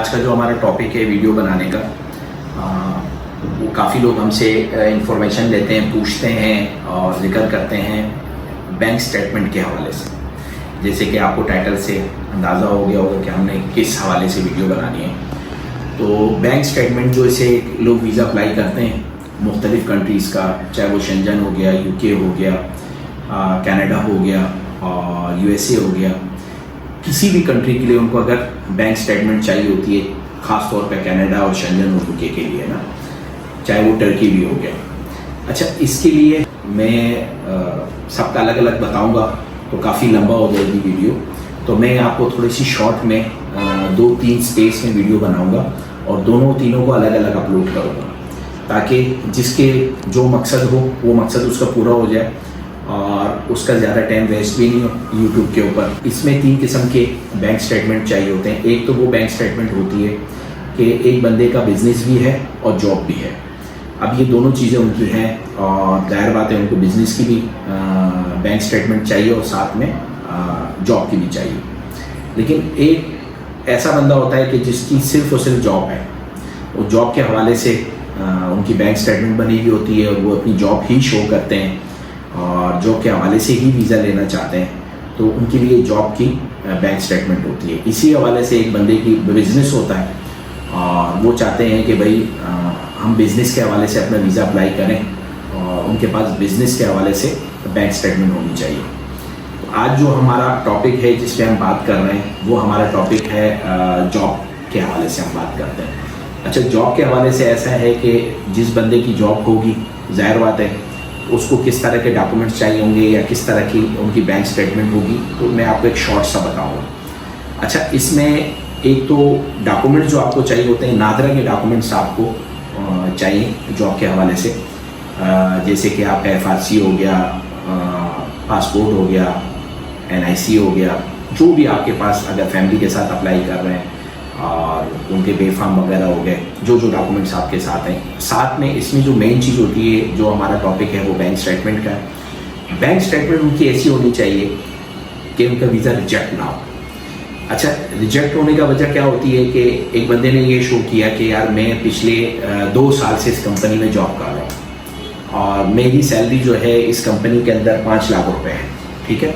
आज का जो हमारा टॉपिक है वीडियो बनाने का, वो काफ़ी लोग हमसे इंफॉर्मेशन लेते हैं, पूछते हैं और जिक्र करते हैं बैंक स्टेटमेंट के हवाले से। जैसे कि आपको टाइटल से अंदाज़ा हो गया होगा कि हमने किस हवाले से वीडियो बनानी है। तो बैंक स्टेटमेंट जो इसे लोग वीज़ा अप्लाई करते हैं मुख्तलिफ़ कंट्रीज़ का, चाहे वो शेंजन हो गया, यूके हो गया, कनाडा हो गया और यूएसए हो गया, किसी भी कंट्री के लिए उनको अगर बैंक स्टेटमेंट चाहिए होती है, ख़ास तौर पर कनाडा और शेंजन और यूके के लिए ना, चाहे वो टर्की भी हो गया। अच्छा, इसके लिए मैं सबका अलग अलग बताऊंगा तो काफ़ी लंबा हो जाएगी वीडियो, तो मैं आपको थोड़ी सी शॉर्ट में 2-3 स्टेज में वीडियो बनाऊंगा और तीनों को अलग अलग अपलोड करूंगा, ताकि जिसके जो मकसद हो वो मकसद उसका पूरा हो जाए और उसका ज़्यादा टाइम वेस्ट भी नहीं हो यूट्यूब के ऊपर। इसमें 3 किस्म के बैंक स्टेटमेंट चाहिए होते हैं। एक तो वो बैंक स्टेटमेंट होती है कि एक बंदे का बिज़नेस भी है और जॉब भी है। अब ये दोनों चीज़ें उनकी हैं और जाहिर बात है उनको बिज़नेस की भी बैंक स्टेटमेंट चाहिए और साथ में जॉब की भी चाहिए। लेकिन एक ऐसा बंदा होता है कि जिसकी सिर्फ और सिर्फ जॉब है, वो जॉब के हवाले से उनकी बैंक स्टेटमेंट बनी हुई होती है और वो अपनी जॉब ही शो करते हैं और जॉब के हवाले से ही वीज़ा लेना चाहते हैं, तो उनके लिए जॉब की बैंक स्टेटमेंट होती है। इसी हवाले से एक बंदे की बिज़नेस होता है और वो चाहते हैं कि भाई हम बिज़नेस के हवाले से अपना वीज़ा अप्लाई करें और उनके पास बिज़नेस के हवाले से बैंक स्टेटमेंट होनी चाहिए। तो आज जो हमारा टॉपिक है जिस पे हम बात कर रहे हैं वो हमारा टॉपिक है जॉब के हवाले से हम बात करते हैं। अच्छा, जॉब के हवाले से ऐसा है कि जिस बंदे की जॉब होगी, जाहिर बात है उसको किस तरह के डॉक्यूमेंट्स चाहिए होंगे या किस तरह की उनकी बैंक स्टेटमेंट होगी, तो मैं आपको एक शॉर्ट सा बताऊँगा। अच्छा, इसमें एक तो डॉक्यूमेंट्स जो आपको चाहिए होते हैं, नादरा के डॉक्यूमेंट्स आपको चाहिए जॉब के हवाले से, जैसे कि आपका FRC हो गया, पासपोर्ट हो गया, NIC हो गया, जो भी आपके पास अगर फैमिली के साथ अप्लाई कर रहे हैं और उनके पे फॉर्म वगैरह हो गए, जो डॉक्यूमेंट्स आपके साथ हैं। साथ में इसमें जो मेन चीज़ होती है, जो हमारा टॉपिक है, वो बैंक स्टेटमेंट का है। बैंक स्टेटमेंट उनकी ऐसी होनी चाहिए कि उनका वीज़ा रिजेक्ट ना हो। अच्छा, रिजेक्ट होने का वजह क्या होती है कि एक बंदे ने ये शो किया कि यार मैं पिछले 2 साल से इस कंपनी में जॉब कर रहा हूँ और मेरी सैलरी जो है इस कंपनी के अंदर 5 लाख रुपए है, ठीक है।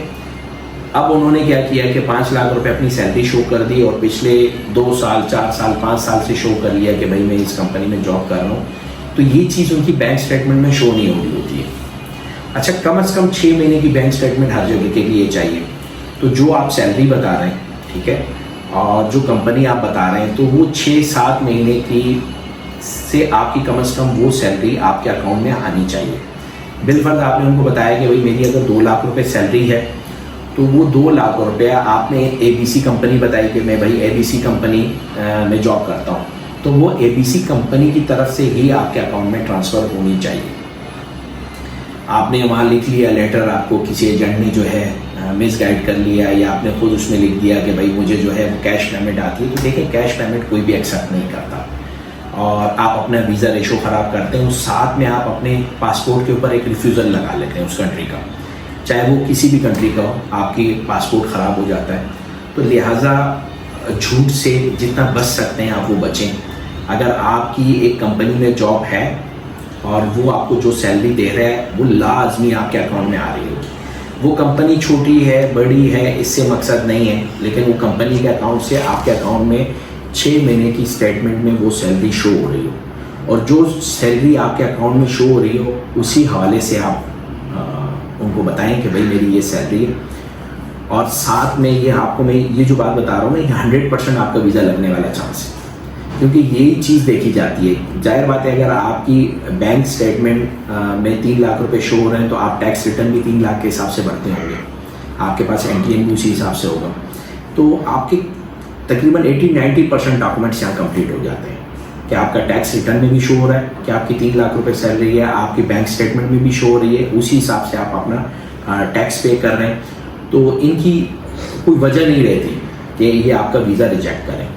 अब उन्होंने क्या किया कि 5 लाख रुपए अपनी सैलरी शो कर दी और पिछले 2 साल, 4 साल, 5 साल से शो कर लिया कि भाई मैं इस कंपनी में जॉब कर रहा हूँ, तो ये चीज़ उनकी बैंक स्टेटमेंट में शो नहीं हो रही होती है। अच्छा, कम से कम 6 महीने की बैंक स्टेटमेंट हर जगह के लिए चाहिए। तो जो आप सैलरी बता रहे हैं, ठीक है, और जो कंपनी आप बता रहे हैं, तो वो 6-7 महीने की से आपकी कम से कम वो सैलरी आपके अकाउंट में आनी चाहिए। बिलफर्ज आपने उनको बताया कि भाई मेरी अगर 2 लाख रुपए सैलरी है, तो वो 2 लाख रुपया आपने ABC कंपनी बताई कि मैं भाई ABC कंपनी में जॉब करता हूँ, तो वो ABC कंपनी की तरफ से ही आपके अकाउंट में ट्रांसफ़र होनी चाहिए। आपने वहाँ लिख लिया लेटर, आपको किसी एजेंट ने जो है मिसगाइड कर लिया या आपने खुद उसमें लिख दिया कि भाई मुझे जो है वो कैश पेमेंट आती है, तो देखिए कैश पेमेंट कोई भी एक्सेप्ट नहीं करता और आप अपना वीज़ा रेशो ख़राब करते हैं। साथ में आप अपने पासपोर्ट के ऊपर एक रिफ्यूज़ल लगा लेते हैं उस कंट्री का, चाहे वो किसी भी कंट्री का हो, आपकी पासपोर्ट ख़राब हो जाता है। तो लिहाजा झूठ से जितना बच सकते हैं आप वो बचें। अगर आपकी एक कंपनी में जॉब है और वो आपको जो सैलरी दे रहा है वो लाजमी आपके अकाउंट में आ रही होगी। वो कंपनी छोटी है, बड़ी है, इससे मकसद नहीं है, लेकिन वो कंपनी के अकाउंट से आपके अकाउंट में 6 महीने की स्टेटमेंट में वो सैलरी शो हो रही हो और जो सैलरी आपके अकाउंट में शो हो रही हो उसी हवाले से आप उनको बताएं कि भाई मेरी ये सैलरी है। और साथ में ये आपको मैं ये जो बात बता रहा हूँ ना, 100% आपका वीज़ा लगने वाला चांस है, क्योंकि यही चीज़ देखी जाती है। जाहिर बात है अगर आपकी बैंक स्टेटमेंट में 3 लाख रुपए शो हो रहे हैं, तो आप टैक्स रिटर्न भी 3 लाख के हिसाब से भरते होंगे, आपके पास NTM भी उसी हिसाब से होगा, तो आपके तकरीबन 80-90% डॉक्यूमेंट्स यहाँ कंप्लीट हो जाते हैं कि आपका टैक्स रिटर्न में भी शो हो रहा है कि आपकी 3 लाख रुपए सैलरी है, आपकी बैंक स्टेटमेंट में भी शो हो रही है, उसी हिसाब से आप अपना टैक्स पे कर रहे हैं। तो इनकी कोई वजह नहीं रहती कि ये आपका वीज़ा रिजेक्ट करें।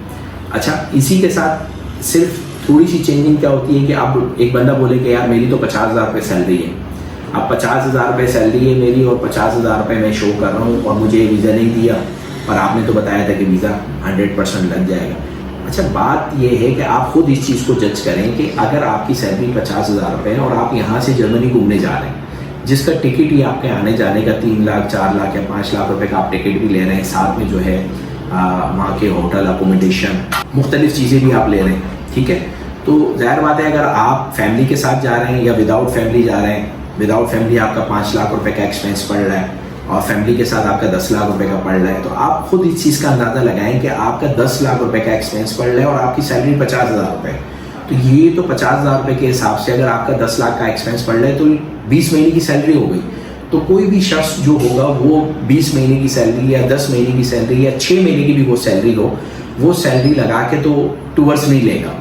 अच्छा, इसी के साथ सिर्फ थोड़ी सी चेंजिंग क्या होती है कि अब एक बंदा बोले कि यार मेरी तो 50,000 रुपये सैलरी है, अब 50,000 रुपये सैलरी है मेरी और 50,000 रुपये मैं शो कर रहा हूँ और मुझे वीज़ा नहीं दिया, और आपने तो बताया था कि वीज़ा 100% लग जाएगा। अच्छा, बात यह है कि आप खुद इस चीज़ को जज करें कि अगर आपकी सैलरी 50,000 रुपये है और आप यहाँ से जर्मनी घूमने जा रहे हैं, जिसका टिकट ही आपके आने जाने का 3 लाख 4 लाख या 5 लाख रुपए का आप टिकट भी ले रहे हैं, साथ में जो है वहाँ के होटल अकोमोडेशन मुख्तलिफ चीज़ें भी आप ले रहे हैं, ठीक है। तो जाहिर बात है अगर आप फैमिली के साथ जा रहे हैं या विदाउट फैमिली जा रहे हैं, विदाउट फैमिली आपका 5 लाख रुपए का एक्सपेंस पड़ रहा है और फैमिली के साथ आपका 10 लाख रुपए का पड़ रहा है, तो आप खुद इस चीज़ का अंदाज़ा लगाएं कि आपका 10 लाख रुपए का एक्सपेंस पड़ रहा है और आपकी सैलरी 50,000 रुपये। तो ये तो 50,000 रुपये के हिसाब से अगर आपका 10 लाख का एक्सपेंस पड़ रहा है तो 20 महीने की सैलरी हो गई। तो कोई भी शख्स जो होगा वो 20 महीने की सैलरी या 10 महीने की सैलरी या 6 महीने की भी वो सैलरी हो, वो सैलरी लगा के तो टूर्स नहीं लेगा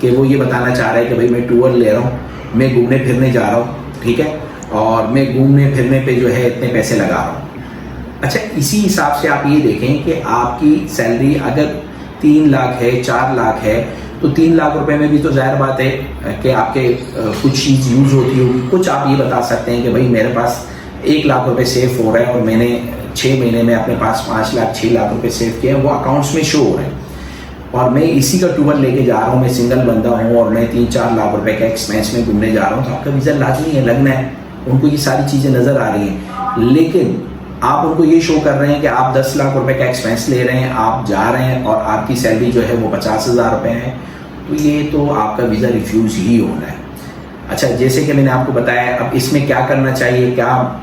कि वो ये बताना चाह रहा है कि भाई मैं टूर ले रहा हूँ, मैं घूमने फिरने जा रहा हूँ, ठीक है, और मैं घूमने फिरने पे जो है इतने पैसे लगा रहा हूँ। अच्छा, इसी हिसाब से आप ये देखें कि आपकी सैलरी अगर 3 लाख है, 4 लाख है, तो 3 लाख रुपए में भी तो जाहिर बात है कि आपके कुछ चीज़ यूज़ होती होगी। कुछ आप ये बता सकते हैं कि भाई मेरे पास 1 लाख रुपए सेव हो रहा है और मैंने 6 महीने में अपने पास 5 लाख 6 लाख रुपए सेव किए हैं, वो अकाउंट्स में शो हो रहे हैं और मैं इसी का टूर लेके जा रहा हूँ, मैं सिंगल बंदा हूँ और मैं 3-4 लाख रुपए का एक्सपेंस में घूमने जा रहा हूँ, तो आपका वीज़ा लाजमी है, लगना है। उनको ये सारी चीज़ें नज़र आ रही हैं, लेकिन आप उनको ये शो कर रहे हैं कि आप 10 लाख रुपए का एक्सपेंस ले रहे हैं, आप जा रहे हैं और आपकी सैलरी जो है वो 50,000 रुपये है, तो ये तो आपका वीज़ा रिफ्यूज़ ही होना है। अच्छा, जैसे कि मैंने आपको बताया, अब इसमें क्या करना चाहिए, क्या आप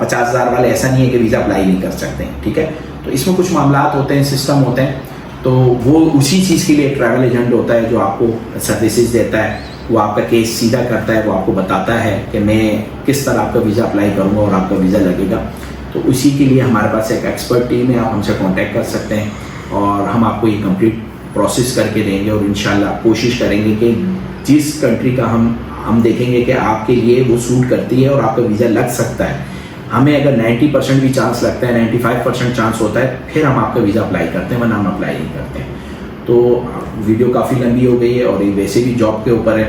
50,000 वाले ऐसा नहीं है कि वीज़ा अप्लाई नहीं कर सकते हैं, ठीक है। तो इसमें कुछ मामलात होते हैं, सिस्टम होते हैं, तो वो उसी चीज़ के लिए ट्रैवल एजेंट होता है जो आपको सर्विसेज देता है, वो आपका केस सीधा करता है, वो आपको बताता है कि मैं किस तरह आपका वीज़ा अप्लाई करूँगा और आपका वीज़ा लगेगा। तो उसी के लिए हमारे पास एक एक्सपर्ट टीम है, आप हमसे कांटेक्ट कर सकते हैं और हम आपको ये कंप्लीट प्रोसेस करके देंगे और इंशाल्लाह कोशिश करेंगे कि जिस कंट्री का हम देखेंगे कि आपके लिए वो सूट करती है और आपका वीज़ा लग सकता है। हमें अगर 90% भी चांस लगता है, 95% चांस होता है, फिर हम आपका वीज़ा अप्लाई करते हैं, वरना हम अप्लाई नहीं करते हैं। तो वीडियो काफ़ी लंबी हो गई है और ये वैसे भी जॉब के ऊपर है,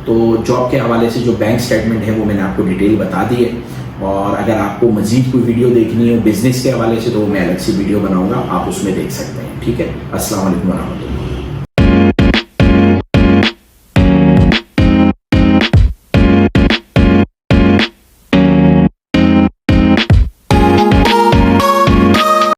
तो जॉब के हवाले से जो बैंक स्टेटमेंट है वो मैंने आपको डिटेल बता दी है। और अगर आपको मज़ीद कोई वीडियो देखनी हो बिज़नेस के हवाले से तो मैं अलग से वीडियो बनाऊँगा, आप उसमें देख सकते हैं, ठीक है। अस्सलाम वालेकुम वरहमतुल्लाह।